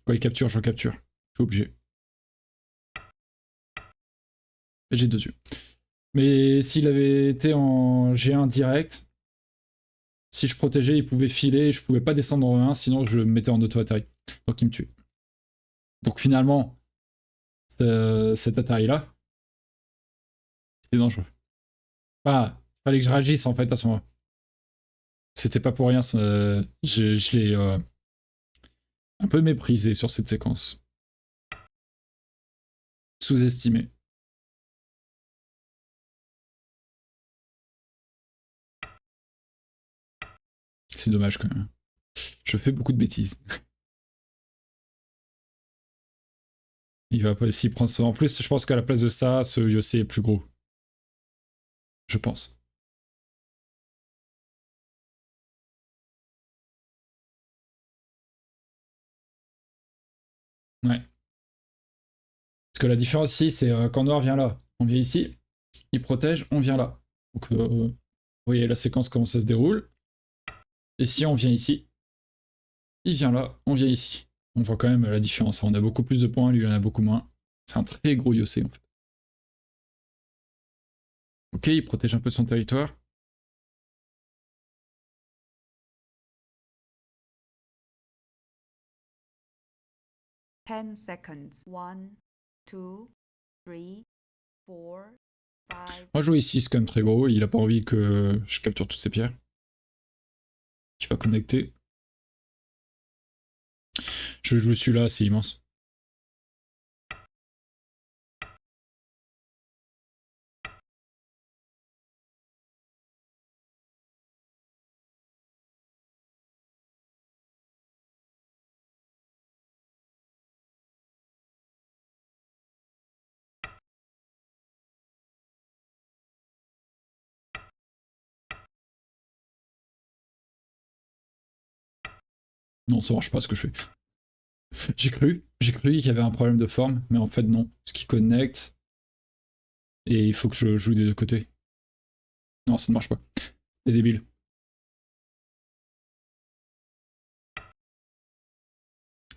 Quand il capture, je capture. Je suis obligé. Et j'ai 2 yeux. Mais s'il avait été en G1 direct, si je protégeais, il pouvait filer et je pouvais pas descendre en 1, sinon je me mettais en auto-atterri. Donc il me tue. Donc finalement, cet atterri-là, c'était dangereux. Ah, fallait que je réagisse en fait à ce moment-là. C'était pas pour rien, je l'ai un peu méprisé sur cette séquence. Sous-estimé. C'est dommage quand même. Je fais beaucoup de bêtises. Il va pas s'y prendre ça. En plus, je pense qu'à la place de ça, ce Yosei est plus gros. Je pense. Ouais. Parce que la différence ici, c'est quand Noir vient là, on vient ici, il protège, on vient là. Donc, vous voyez la séquence comment ça se déroule. Et si on vient ici, il vient là, on vient ici. On voit quand même la différence. On a beaucoup plus de points, lui il en a beaucoup moins. C'est un très gros Yosei en fait. Ok, il protège un peu son territoire. Ten seconds. 1, 2, 3, 4, 5. Moi, jouer ici, c'est quand même très gros. Il a pas envie que je capture toutes ces pierres. Qui va connecter. Je vais jouer celui-là, c'est immense. Non, ça marche pas ce que je fais. J'ai cru qu'il y avait un problème de forme, mais en fait non. Ce qui connecte, et il faut que je joue des deux côtés. Non, ça ne marche pas. C'est débile.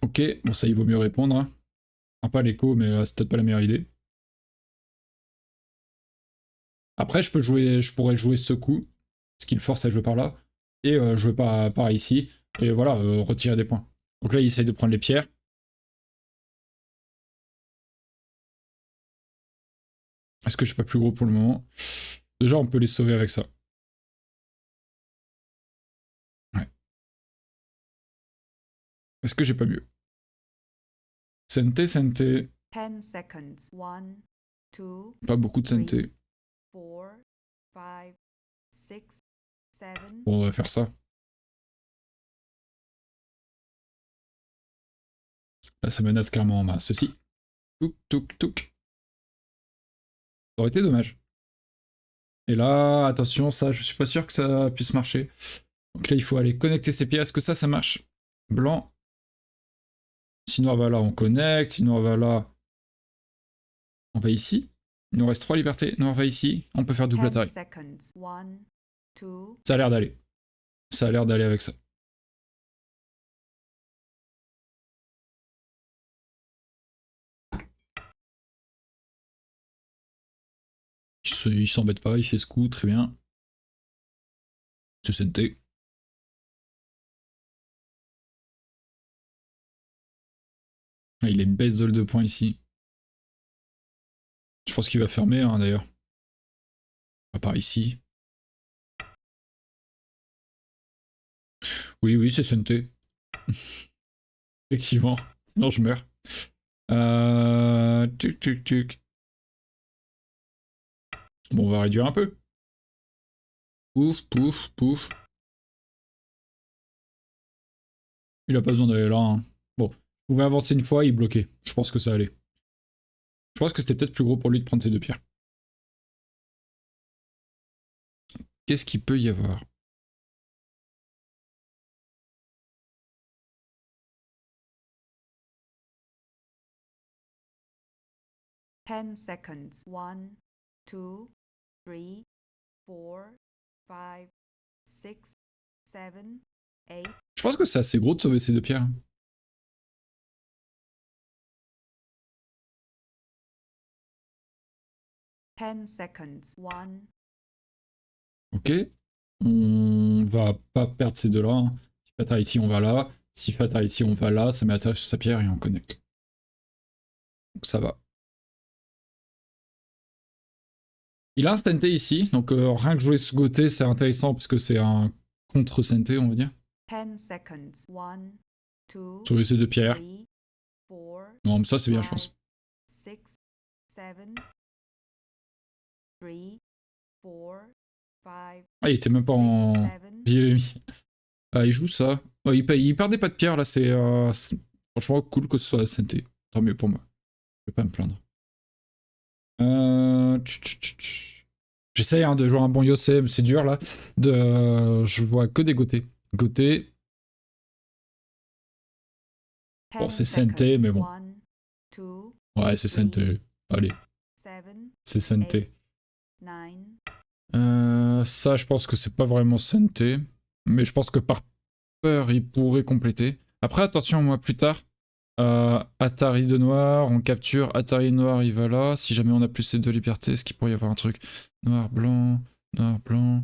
Ok, bon ça il vaut mieux répondre. Hein. Enfin, pas l'écho, mais là c'est peut-être pas la meilleure idée. Après je pourrais jouer ce coup, ce qui le force à jouer par là, et jouer par ici, et voilà, retirer des points. Donc là il essaye de prendre les pierres. Est-ce que je suis pas plus gros pour le moment? Déjà on peut les sauver avec ça. Ouais. Est-ce que j'ai pas mieux? Sente. 10 seconds. 1, 2, Pas beaucoup de 3, Sente. 4, 5, 6, 7. Bon, on va faire ça. Là, ça menace clairement ma ceci. Touk, touk, touk. Ça aurait été dommage. Et là, attention, ça, je suis pas sûr que ça puisse marcher. Donc là, il faut aller connecter ces pierres. Est-ce que ça marche? Blanc. Si noir va là, on connecte. Si noir va là, on va ici. Il nous reste 3 libertés. Noir va ici. On peut faire double 10 attaque. seconds. 1, 2, Ça a l'air d'aller. Ça a l'air d'aller avec ça. Il s'embête pas, il fait ce coup, très bien. C'est CNT. Ah, il a une baisse de 2 points ici. Je pense qu'il va fermer hein, d'ailleurs. À part ici. Oui, oui, c'est CNT. Effectivement. Sinon je meurs. Tuc, tuc, tuc. Bon, on va réduire un peu. Pouf, pouf, pouf. Il a pas besoin d'aller là. Hein. Bon, vous pouvez avancer une fois, il bloquait. Je pense que ça allait. Je pense que c'était peut-être plus gros pour lui de prendre ces 2 pierres. Qu'est-ce qu'il peut y avoir? ten seconds. 1, 2, 3, 4, 5, 6, 7, 8. Je pense que c'est assez gros de sauver ces 2 pierres. 10 seconds. 1, Ok. On va pas perdre ces 2-là. Hein. Si Fata ici, on va là. Si Fata ici, on va là. Ça met attache sur sa pierre et on connecte. Donc ça va. Il a un Sente ici, donc rien que jouer ce côté, c'est intéressant parce que c'est un contre-Sente, on va dire. 10 seconds. 1, 2, Sauver ces 2 pierres. 3, 4, Non, mais ça c'est bien, je 5, pense. 6, 7, 3, 4, 5, Ah, il était même pas 6, en... 7. Ah, il joue ça. Ouais, il perdait pas de pierre là, c'est franchement cool que ce soit Sente. Tant mieux pour moi. Je vais pas me plaindre. J'essaye hein, de jouer un bon Yose, mais c'est dur là. Je vois que des Goté. Goté. Bon, c'est Sente, mais bon. 1, 2, Ouais, c'est Sente. Allez, 7, c'est Sente. 9. Ça, je pense que c'est pas vraiment Sente. Mais je pense que par peur, il pourrait compléter. Après, attention, moi, plus tard. Atari de noir, on capture Atari noir, il va là. Si jamais on a plus ces 2 libertés, est-ce qu'il pourrait y avoir un truc? Noir, blanc, noir, blanc,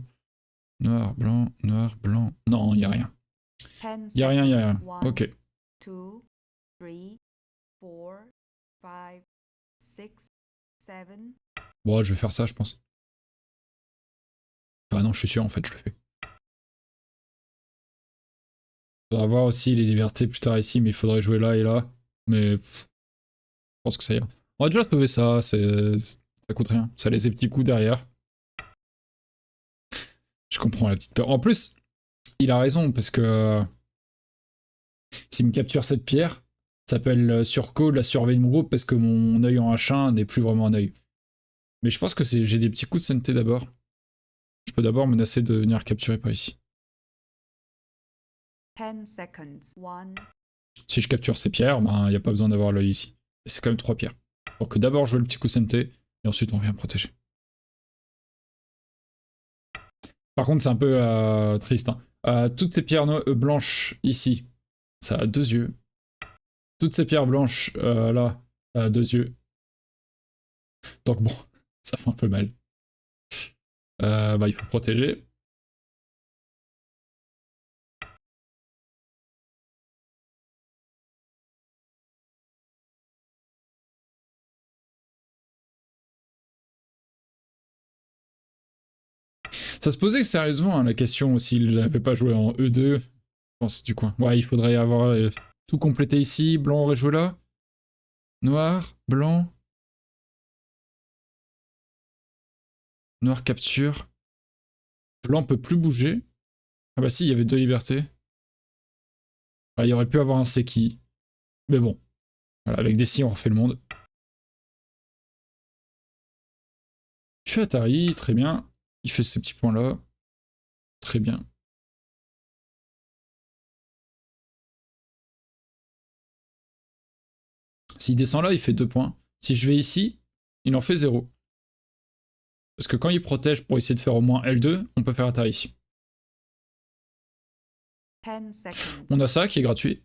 noir, blanc, noir, blanc. Non, il y a rien. Il y a rien, il y a rien. Ok. 2, 3, 4, 5, 6, 7. Bon, je vais faire ça, je pense. Ah non, je suis sûr, en fait, je le fais. Faudra voir aussi les libertés plus tard ici, mais il faudrait jouer là et là. Mais je pense que ça ira. On va déjà sauver ça, ça coûte rien. Ça laisse des petits coups derrière. Je comprends la petite peur. En plus, il a raison, parce que s'il me capture cette pierre, ça s'appelle sur call la surveille de mon groupe, parce que mon œil en H1 n'est plus vraiment un œil. Mais je pense que j'ai des petits coups de CNT d'abord. Je peux d'abord menacer de venir capturer par ici. 10 seconds. 1, Si je capture ces pierres, ben il n'y a pas besoin d'avoir l'œil ici. Et c'est quand même 3 pierres. Donc d'abord jouer le petit coup CNT, et ensuite on vient protéger. Par contre, c'est un peu triste. Hein. Toutes ces pierres blanches ici, ça a 2 yeux. Toutes ces pierres blanches là, ça a 2 yeux. Donc bon, ça fait un peu mal. Bah, il faut protéger. Ça se posait sérieusement hein, la question s'il n'avait pas joué en E2. Je pense du coin. Ouais, il faudrait avoir tout complété ici. Blanc aurait joué là. Noir, blanc. Noir capture. Blanc peut plus bouger. Ah bah si, il y avait 2 libertés. Ah, il aurait pu avoir un Seki. Mais bon. Voilà, avec des si, on refait le monde. Il fait Atari, très bien. Il fait ces petits points-là. Très bien. S'il descend là, il fait 2 points. Si je vais ici, il en fait 0. Parce que quand il protège pour essayer de faire au moins L2, on peut faire Atari ici. 10 seconds. On a ça qui est gratuit.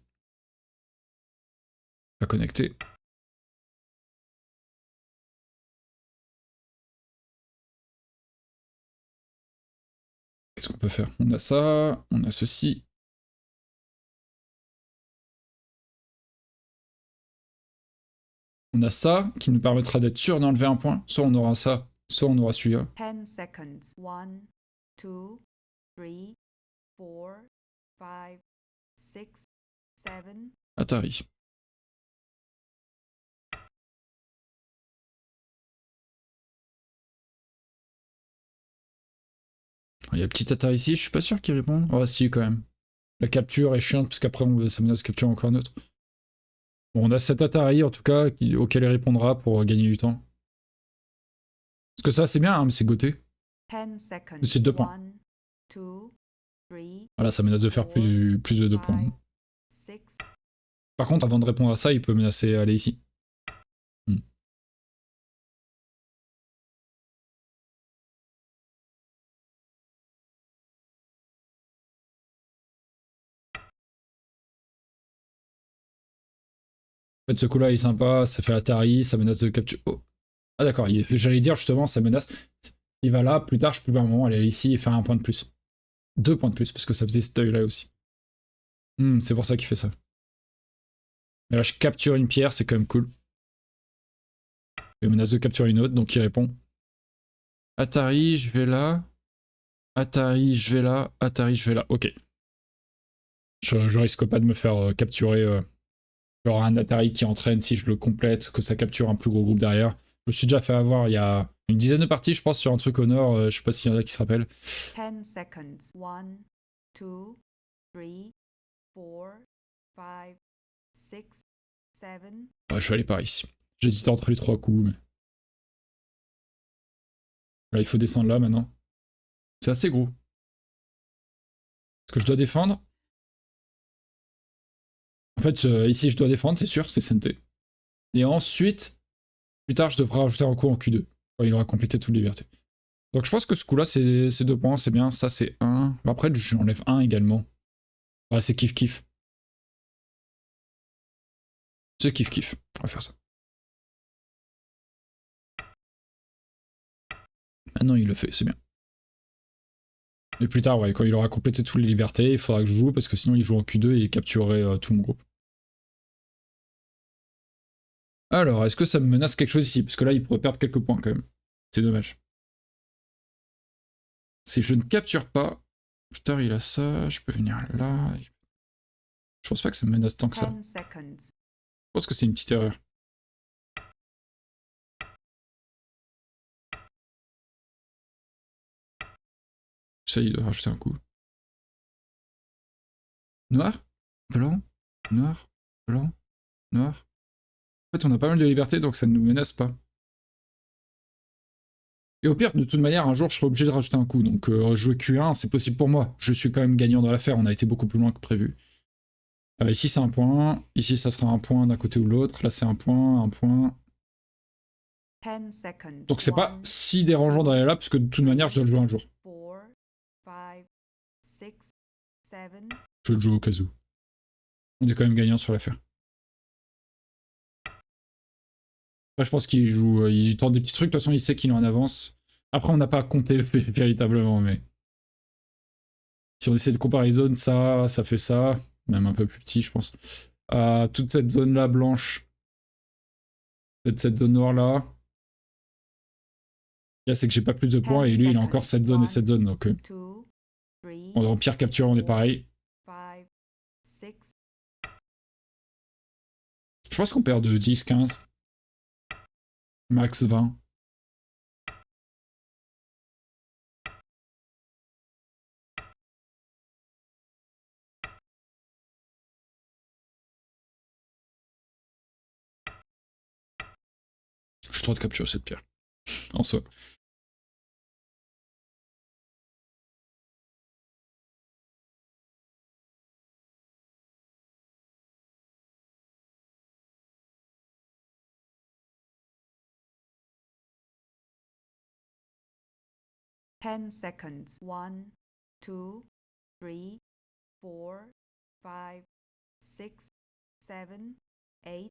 Pas connecté. Qu'est-ce qu'on peut faire? On a ça, on a ceci. On a ça qui nous permettra d'être sûr d'enlever un point. Soit on aura ça, soit on aura celui-là. 10 seconds. 1, 2, 3, 4, 5, 6, 7. Atari. Il y a petit Atari ici, je suis pas sûr qu'il réponde. Oh si quand même. La capture est chiante parce qu'après ça menace de capturer encore un autre. Bon, on a cet Atari en tout cas auquel il répondra pour gagner du temps. Parce que ça c'est bien, hein, mais c'est goté. 10 seconds. C'est 2 points. 1, 2, 3, Voilà, ça menace de faire plus de 2 points. 5, 6. Par contre, avant de répondre à ça, il peut menacer aller ici. En fait, ce coup-là est sympa, ça fait Atari, ça menace de capture. Oh. Ah d'accord, j'allais dire justement, ça menace. Il va là, plus tard, je pouvais à un moment aller ici et faire un point de plus. 2 points de plus, parce que ça faisait cet œil-là aussi. C'est pour ça qu'il fait ça. Mais là, je capture une pierre, c'est quand même cool. Il menace de capturer une autre, donc il répond. Atari, je vais là. Atari, je vais là. Atari, je vais là. Ok. Je risque pas de me faire capturer genre un Atari qui entraîne si je le complète, que ça capture un plus gros groupe derrière. Je me suis déjà fait avoir il y a une dizaine de parties, je pense, sur un truc au nord. Je sais pas s'il y en a qui se rappellent. 10 seconds. 1, 2, 3, 4, 5, 6, 7. Ouais, je vais aller par ici. J'hésitais entre les 3 coups, mais... Là, il faut descendre là, maintenant. C'est assez gros. Ce que je dois défendre... En fait, ici, je dois défendre, c'est sûr, c'est CNT. Et ensuite, plus tard, je devrais rajouter un coup en Q2. Quand il aura complété toute liberté. Donc je pense que ce coup-là, c'est 2 points, c'est bien. Ça, c'est 1. Après, j'enlève 1 également. Ouais, c'est kiff-kiff. C'est kiff-kiff. On va faire ça. Maintenant, il le fait, c'est bien. Et plus tard, ouais, quand il aura complété toutes les libertés, il faudra que je joue, parce que sinon, il joue en Q2 et il capturerait tout mon groupe. Alors, est-ce que ça me menace quelque chose ici? Parce que là, il pourrait perdre quelques points quand même. C'est dommage. Si je ne capture pas... Plus tard, il a ça, je peux venir là... Je pense pas que ça me menace tant que ça. 10 seconds. Je pense que c'est une petite erreur. Ça, il doit rajouter un coup. Noir, blanc, noir, blanc, noir. En fait, on a pas mal de liberté, donc ça ne nous menace pas. Et au pire, de toute manière, un jour, je serai obligé de rajouter un coup. Donc, jouer Q1, c'est possible pour moi. Je suis quand même gagnant dans l'affaire. On a été beaucoup plus loin que prévu. Ici, c'est un point. Ici, ça sera un point d'un côté ou de l'autre. Là, c'est un point, un point. 10 seconds. Donc, c'est pas 1, si dérangeant d'aller là, parce que de toute manière, je dois le jouer un jour. 4, 5, 6, 7. Je le joue au cas où. On est quand même gagnant sur l'affaire. Après, je pense qu'il joue, il tente des petits trucs. De toute façon, il sait qu'il est en avance. Après, on n'a pas compté véritablement, mais... Si on essaie de comparer les zones, ça fait ça. Même un peu plus petit, je pense. Toute cette zone-là blanche. Peut-être cette zone noire-là. Là, c'est que j'ai pas plus de points, et lui, il a encore cette zone et cette zone. Donc, en pire capture, on est pareil. 5, 6. Je pense qu'on perd de 10, 15. Max 20. Je trop de capturer cette pierre. En soi. Ten seconds. 1, 2, 3, 4, 5, 6, 7, 8,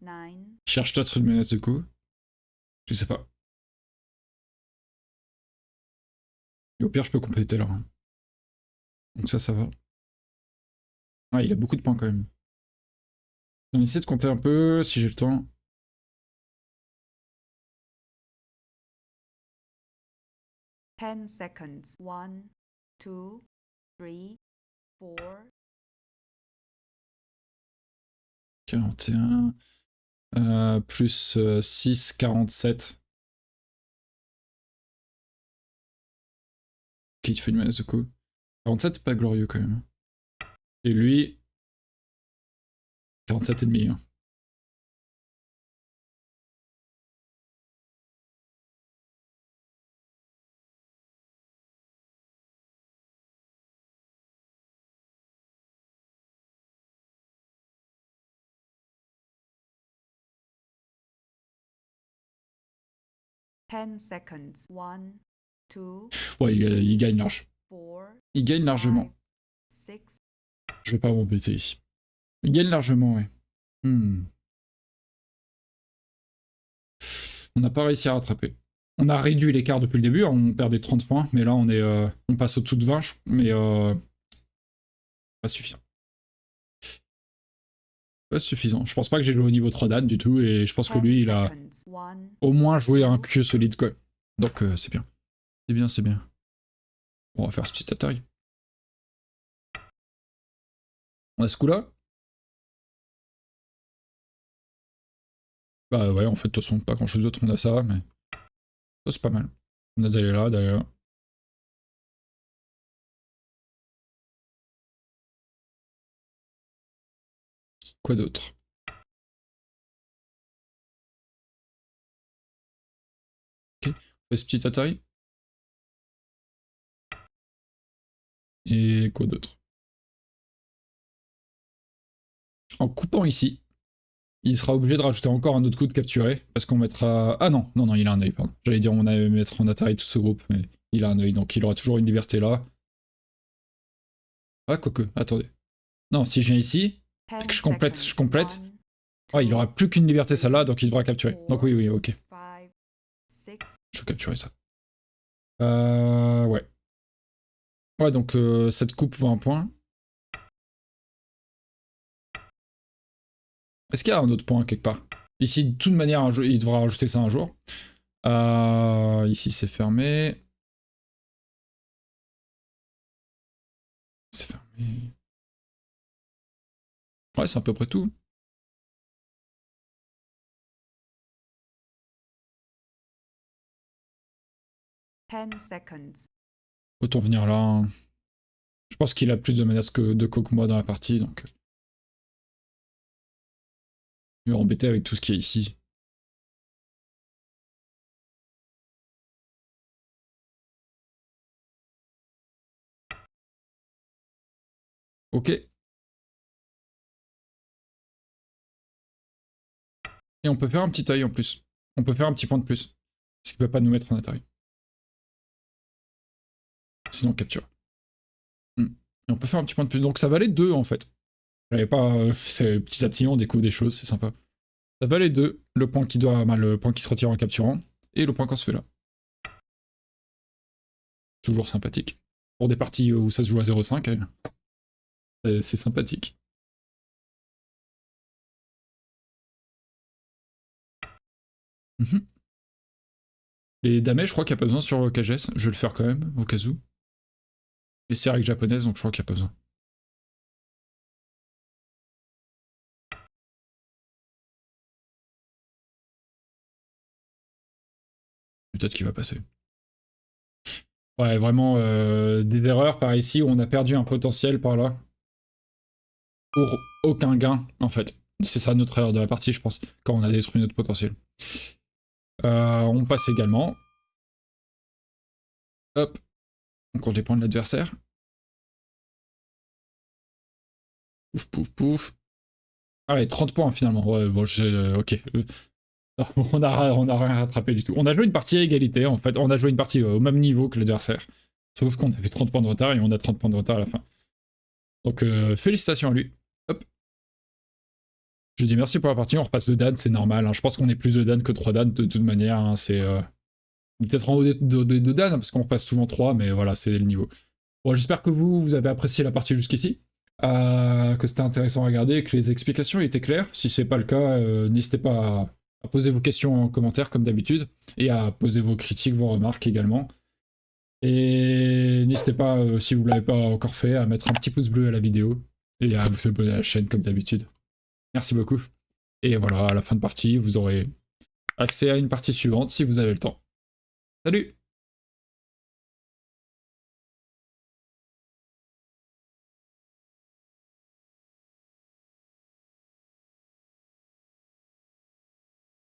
9. Cherche peut-être une menace de coup. Je sais pas. Et au pire, je peux compléter là. Hein. Donc ça va. Ouais, il a beaucoup de points quand même. On va essayer de compter un peu si j'ai le temps. Ten seconds. 1, 2, 3, 4. 41. Plus 6, 47. Ok, il te fait une menace de coup. 47, c'est pas glorieux quand même. Et lui, 47 et demi. Hein. Ten seconds. 1, 2, Ouais, il gagne large. 4, Il gagne largement. 5, 6. Je vais pas m'embêter ici. Il gagne largement, ouais. On n'a pas réussi à rattraper. On a réduit l'écart depuis le début, on perdait 30 points, mais là on passe au-dessous de 20, mais pas suffisant. Pas suffisant. Je pense pas que j'ai joué au niveau 3 Dan du tout, et je pense que lui, il a au moins joué un Q solide, quoi. Donc c'est bien. C'est bien, c'est bien. On va faire ce petit attaque. On a ce coup-là. Bah ouais, en fait, de toute façon, pas grand-chose d'autre, on a ça, mais ça c'est pas mal. On a d'aller là, d'aller là. Quoi d'autre? Ok, on fait ce petit Atari. Et quoi d'autre? En coupant ici, il sera obligé de rajouter encore un autre coup de capturer, parce qu'on mettra... Ah non, non, non, il a un œil, pardon. J'allais dire on allait mettre en Atari tout ce groupe, mais il a un œil, donc il aura toujours une liberté là. Ah, quoique, attendez. Non, si je viens ici, et que je complète... Ah, il aura plus qu'une liberté celle-là, donc il devra capturer. Donc oui, oui, ok. Je vais capturer ça. Ouais. Ouais, donc cette coupe vaut un point. Est-ce qu'il y a un autre point quelque part? Ici, de toute manière, il devra rajouter ça un jour. Ici, c'est fermé. C'est fermé. Ouais, c'est à peu près tout. Autant venir là. Hein. Je pense qu'il a plus de menaces de co que moi dans la partie, donc... Il va embêter avec tout ce qui est ici. Ok. Et on peut faire un petit œil en plus. On peut faire un petit point de plus. Ce qui peut pas nous mettre en Atari. Sinon, on capture. Et on peut faire un petit point de plus. Donc ça valait 2 en fait. J'avais pas. Petit à petit, on découvre des choses, c'est sympa. Ça valait 2. Le point qui le point qui se retire en capturant. Et le point qu'on se fait là. Toujours sympathique. Pour des parties où ça se joue à 0,5, c'est sympathique. Les damage, je crois qu'il n'y a pas besoin sur KGS. Je vais le faire quand même, au cas où. Et c'est règle japonaise, donc je crois qu'il n'y a pas besoin. Peut-être qu'il va passer. Ouais, vraiment, des erreurs par ici où on a perdu un potentiel par là. Pour aucun gain, en fait. C'est ça notre erreur de la partie, je pense, quand on a détruit notre potentiel. On passe également. Hop. Donc on dépend de l'adversaire. Pouf, pouf, pouf. Ah ouais, 30 points finalement. Ouais, bon, ok. On a rien rattrapé du tout. On a joué une partie à égalité en fait. On a joué une partie au même niveau que l'adversaire. Sauf qu'on avait 30 points de retard et on a 30 points de retard à la fin. Donc félicitations à lui. Hop. Je dis merci pour la partie. On repasse de Dan, c'est normal. Hein. Je pense qu'on est plus de Dan que 3 Dan de toute manière. Hein. C'est peut-être en haut de Dan, hein, parce qu'on repasse souvent 3, mais voilà, c'est le niveau. Bon, j'espère que vous avez apprécié la partie jusqu'ici. Que c'était intéressant à regarder, que les explications étaient claires. Si c'est pas le cas, n'hésitez pas à poser vos questions en commentaire comme d'habitude et à poser vos critiques, vos remarques également. Et n'hésitez pas, si vous l'avez pas encore fait, à mettre un petit pouce bleu à la vidéo et à vous abonner à la chaîne comme d'habitude. Merci beaucoup. Et voilà, à la fin de partie, vous aurez accès à une partie suivante si vous avez le temps. Salut!